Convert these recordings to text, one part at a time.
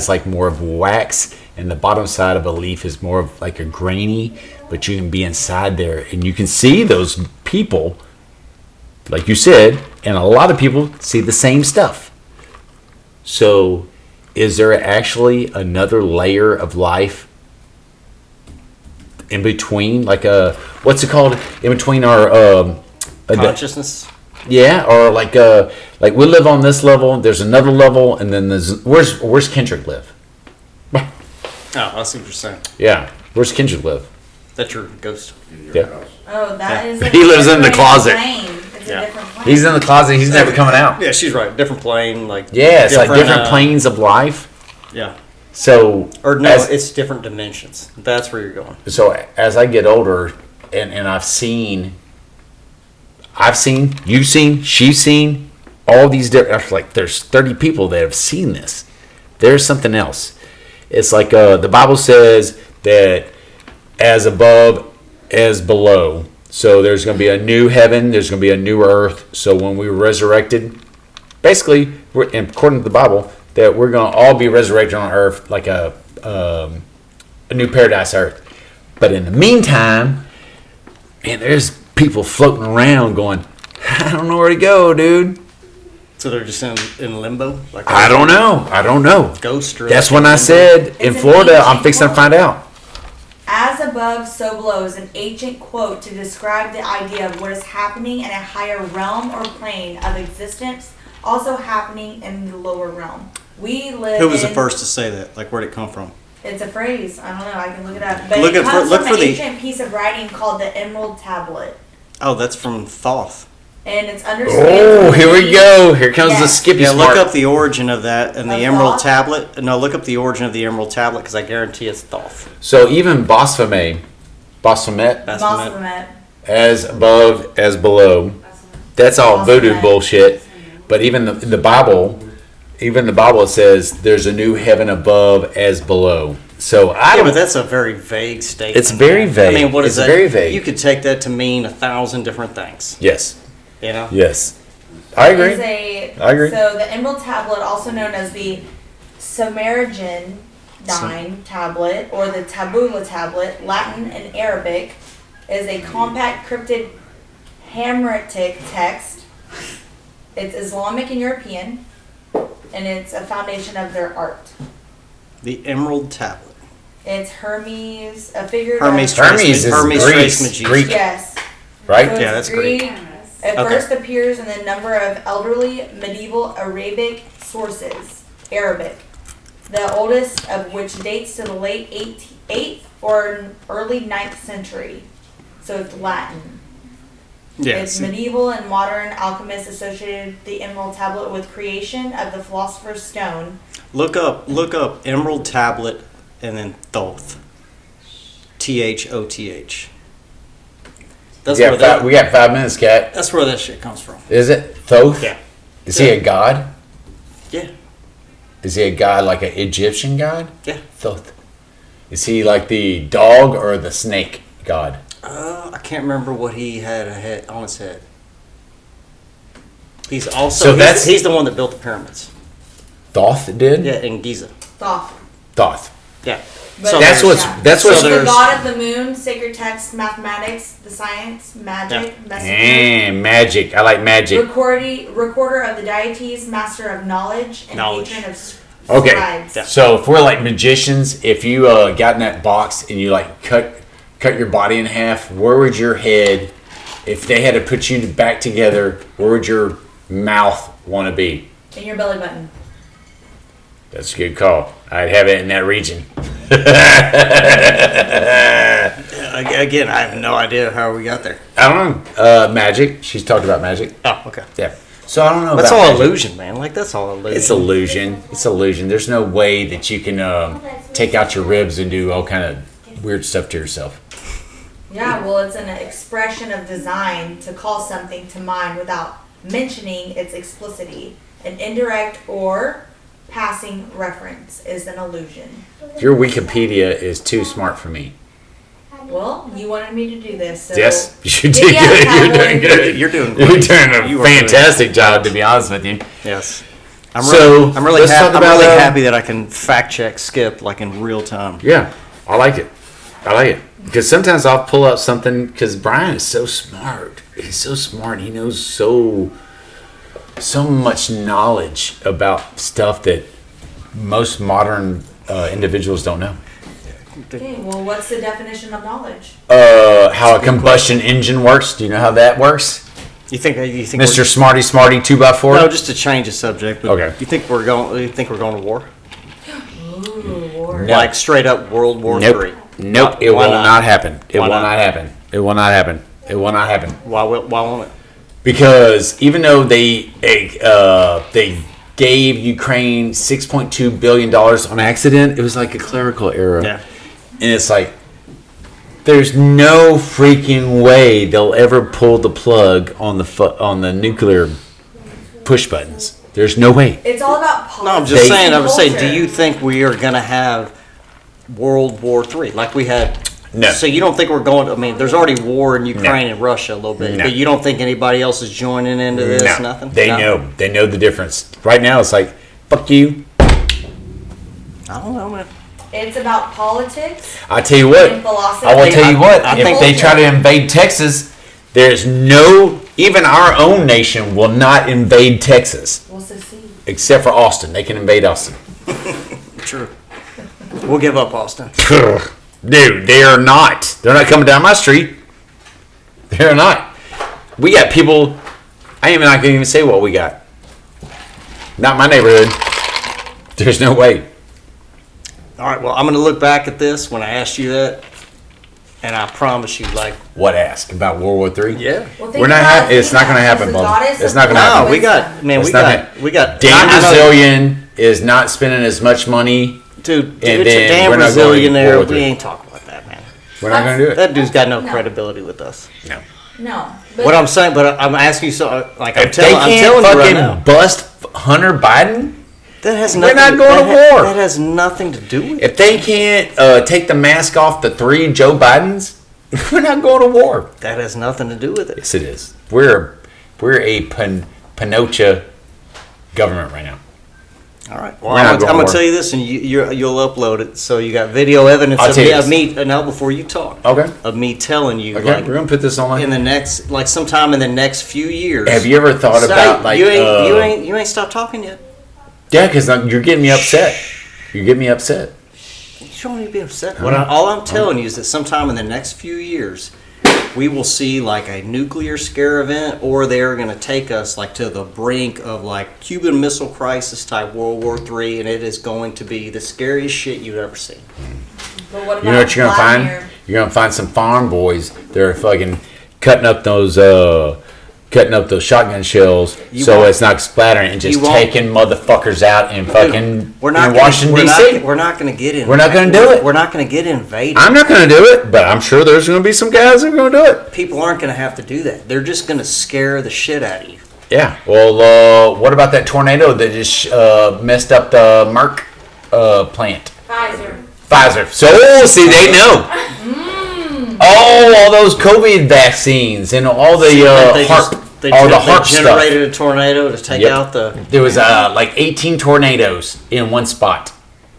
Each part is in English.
it's like more of wax, and the bottom side of a leaf is more of like a grainy, but you can be inside there and you can see those people, like you said, and a lot of people see the same stuff. So is there actually another layer of life in between, like a, what's it called, in between our consciousness? Yeah, or like we live on this level, there's another level, and then there's, where's Kendrick live? Oh, I see what you're saying. Yeah, where's Kendrick live? That's your ghost. Yeah. Oh, that is. He lives in the closet. It's a different plane. He's in the closet. He's never coming out. Yeah, she's right. Different plane, like Yeah, it's like different planes of life. Yeah. So Or no, it's different dimensions. That's where you're going. So as I get older, and I've seen, you've seen, she's seen, all these different, like there's 30 people that have seen this. There's something else. It's like the Bible says that as above, as below. So there's going to be a new heaven, there's going to be a new earth. So when we're resurrected, basically, according to the Bible, that we're going to all be resurrected on earth like a new paradise earth. But in the meantime, man, there's people floating around going, I don't know where to go, dude. So they're just in limbo? Like I don't know. Ghost or that's when I said in Florida, I'm fixing to find out. As above, so below is an ancient quote to describe the idea of what is happening in a higher realm or plane of existence, also happening in the lower realm. We live. Who was the first to say that? Like, where'd it come from? It's a phrase. I don't know. I can look it up. But Look it comes look from for an the- ancient piece of writing called the Emerald Tablet, Oh, that's from Thoth. and it's understood. Oh, here we go. Here comes the Yes. Skippy Yeah, Smart. look up the origin of that and the Of Emerald Thoth? Tablet. No, look up the origin of the Emerald Tablet because I guarantee it's Thoth. So even Baphomet, Baphomet. as above, as below. That's all voodoo bullshit. But even the Bible, it says there's a new heaven above as below. So I Yeah, don't. but that's a very vague statement. It's very vague. I mean, what is It's that? very vague. You could take that to mean 1,000 different things. Yes. You know? Yes. I agree. I agree. So the Emerald Tablet, also known as the Sumerian tablet or the Tabula tablet, Latin and Arabic, is a compact cryptic Hammetic text. It's Islamic and European, and it's a foundation of their art. The Emerald Tablet. It's Hermes, a figure Hermes of... Hermes is Greek. Yes. Right? So Yeah, it's that's Greek. It Okay. first appears in the number of elderly medieval Arabic sources, Arabic, the oldest of which dates to the late 8th or early 9th century. So it's Latin. Yes. It's medieval and modern alchemists associated the Emerald Tablet with creation of the Philosopher's Stone. Look up Emerald Tablet and then Thoth. Thoth. That's we where that, got 5 minutes, Cat. that's where that shit comes from. Is it Thoth? Yeah. Is he a god? Yeah. Is he a god like an Egyptian god? Yeah. Thoth. Is he like the dog or the snake god? I can't remember what he had on his head. He's also he's the one that built the pyramids. Thoth did? Yeah, in Giza. Thoth. Yeah. But So That's there's- what's so He's the there's- god of the moon, sacred text, mathematics, the science, magic, messengers. Magic. I like magic. Recorder of the deities, master of knowledge, and patron of Okay. scribes. Yeah. So if we're like magicians, if you got in that box and you like cut your body in half, where would your head, if they had to put you back together, where would your mouth want to be? In your belly button. That's a good call. I'd have it in that region. Again, I have no idea how we got there. I don't know. Magic. She's talked about magic. Oh, okay. Yeah. So I don't know. That's about all magic. illusion, man. Like, that's all illusion. It's illusion. It's illusion. There's no way that you can take out your ribs and do all kind of weird stuff to yourself. Yeah, well, it's an expression of design to call something to mind without mentioning its explicitity. An indirect or passing reference is an illusion. Your Wikipedia is too smart for me. Well, you wanted me to do this, so... Yes, you did Yeah, good. You're doing good. You're doing You're great. doing a You are fantastic job, to be honest with you. Yes. I'm So, really, I'm really, let's talk I'm about, really happy that I can fact check Skip like in real time. Yeah, I like it. Because sometimes I'll pull up something because Brian is so smart. He's so smart. He knows so much knowledge about stuff that most modern individuals don't know. Okay, well, what's the definition of knowledge? How a combustion engine works. Do you know how that works? You think Mr. Smarty 2x4? No, just to change the subject. But Okay. You think we're going to war? Ooh, war. No. Like straight up World War Nope. III? Nope. It Why will not? not happen. It Why will not? not happen. It will not happen. It will not happen. Why won't it? Because even though they gave Ukraine $6.2 billion on accident, it was like a clerical error. Yeah. And it's like, there's no freaking way they'll ever pull the plug on the nuclear push buttons. There's no way. It's all about politics. No, I'm just saying. I would say, Culture. do you think we are going to have World War III like we had? No. So you don't think we're going? I mean, there's already war in Ukraine and Russia a little bit, No. but you don't think anybody else is joining into this? No. Nothing. They No. know. They know the difference. Right now, it's like, fuck you. I don't know, man. It's about politics. I tell you what. And philosophy. I will tell you what. I If think- they try to invade Texas, there's no. Even our own nation will not invade Texas, We'll succeed. except for Austin. They can invade Austin. True. We'll give up Austin. Dude, they are not. They're not coming down my street. They're not. We got people. I ain't even not gonna even say what we got. Not my neighborhood. There's no way. All right. Well, I'm going to look back at this when I asked you that, and I promise you, like, What ask about World War III? yeah. Well, We're not. It's not gonna happen, Paul. Paul. It's not gonna No, happen. we got, man, It's we not got, gonna- we got. Dan I know- Brazilian is not spending as much money. Dude, And it's a then damn we're not going Brazilian to there. World War We III. ain't talking about that, man. We're not gonna do it. That dude's got no No. credibility with us. No. No. But What I'm saying, but I'm asking you, so like I'm If they telling, I'm can't telling you right fucking now, bust Hunter Biden, that has we're nothing. not going to that war. That has nothing to do with it. if they can't take the mask off the 3 Joe Bidens, we're not going to war. That has nothing to do with it. Yes, it is. We're a Pinocha government right now. All right. Well, We're not I'm going gonna to tell you this, and you'll upload it, so you got video evidence I'll of tell me, you of this. me. Now, before you talk, Okay. of me telling you, Okay. like We're gonna put this online. in the next, like sometime in the next few years. Have you ever thought Say, about like? you ain't stopped talking yet. Yeah, because you're getting me upset. You're getting me upset. You don't need to be upset. All I'm telling you is that sometime in the next few years, we will see like a nuclear scare event, or they're going to take us like to the brink of like Cuban Missile Crisis type World War III, and it is going to be the scariest shit you've ever seen. But what about You know what you're gonna Vladimir? find? You're gonna find some farm boys. They're fucking cutting up those shotgun shells You so won't- it's not splattering and just you won't- taking motherfuckers out in fucking We're not in gonna- Washington we're D.C. Not, we're not going to get in. We're not gonna do it. We're not going to get invaded. I'm not gonna do it, but I'm sure there's gonna be some guys that are gonna do it. People aren't going to have to do that. They're just going to scare the shit out of you. Yeah. Well, what about that tornado that just messed up the Merck plant? Pfizer. So see, they know. Oh, all those COVID vaccines and all the heart, They all the heart generated stuff. a tornado to take Yep. out the. There was like 18 tornadoes in one spot.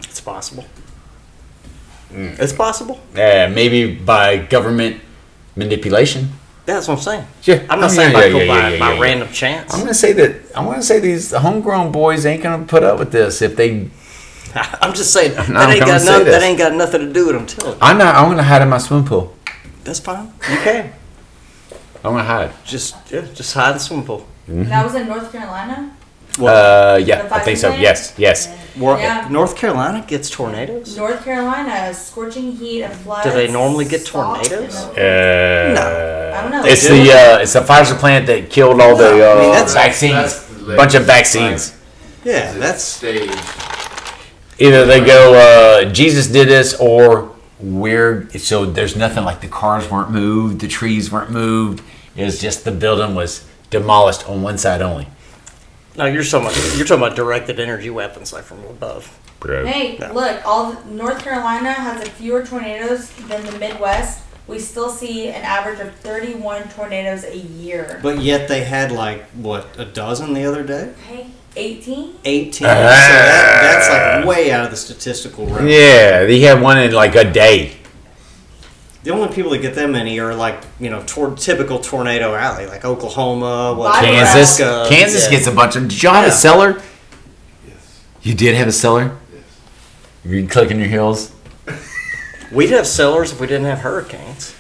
It's possible. It's possible. Maybe by government manipulation. That's what I'm saying. Yeah, I'm not I mean, saying yeah, by yeah. random chance. I'm gonna say that. I want to say these homegrown boys ain't gonna put up with this if they. I'm just saying I'm that ain't gonna got say nothing. this. That ain't got nothing to do with. I'm telling you. I'm not. I'm gonna hide in my swimming pool. That's fine. You can I'm gonna hide. just hide in the swimming pool. That was in North Carolina? Yeah, The I think so. Pfizer Yes, yes. Yeah. North Carolina gets tornadoes. North Carolina, scorching heat and floods. Do they normally get salt tornadoes? in the- I don't know. It's do? it's the Pfizer plant that killed all the No, I mean, that's- vaccines. Bunch of vaccines. Yeah, that's stage. Either they go, Jesus did this, or we're so there's nothing like the cars weren't moved, the trees weren't moved. It was just the building was demolished on one side only. no. You're talking about directed energy weapons, like from above. Hey, No. look, North Carolina has fewer tornadoes than the Midwest. We still see an average of 31 tornadoes a year. But yet they had like what, a dozen the other day. Hey, 18? 18. So that's like way out of the statistical realm. Yeah, they had one in like a day. The only people that get that many are like, typical tornado alley, like Oklahoma, Kansas. Nebraska. Kansas gets a bunch of. Did y'all have a cellar? Yes. You did have a cellar? Yes. You clicking your heels? We'd have cellars if we didn't have hurricanes.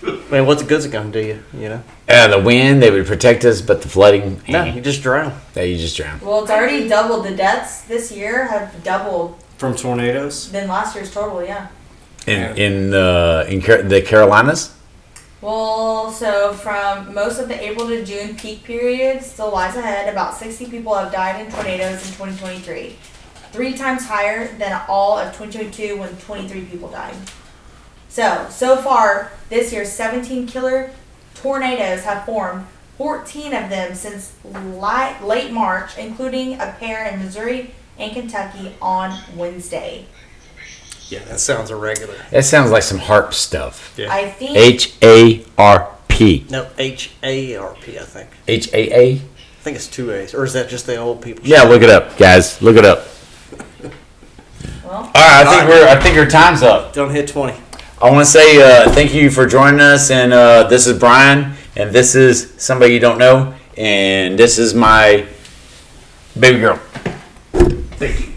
I mean, what's the good's it gonna do you? The wind, they would protect us, but the flooding. No, you just drown. Yeah, you just drown. Well, it's already doubled. The deaths this year have doubled From tornadoes? than last year's total, yeah. In the Carolinas? Well, so from most of the April to June peak period still lies ahead. About 60 people have died in tornadoes in 2023. 3 times higher than all of 2022 when 23 people died. So far this year, 17 killer tornadoes have formed, 14 of them since late March, including a pair in Missouri and Kentucky on Wednesday. Yeah, that sounds irregular. That sounds like some harp stuff. Yeah. I think HARP. No, HARP, I think. HAA? I think it's 2 A's. Or is that just the old people? Yeah, look it up, guys. Look it up. well, All right, I think your time's up. Don't hit 20. I want to say thank you for joining us, and this is Brian, and this is somebody you don't know, and this is my baby girl. Thank you.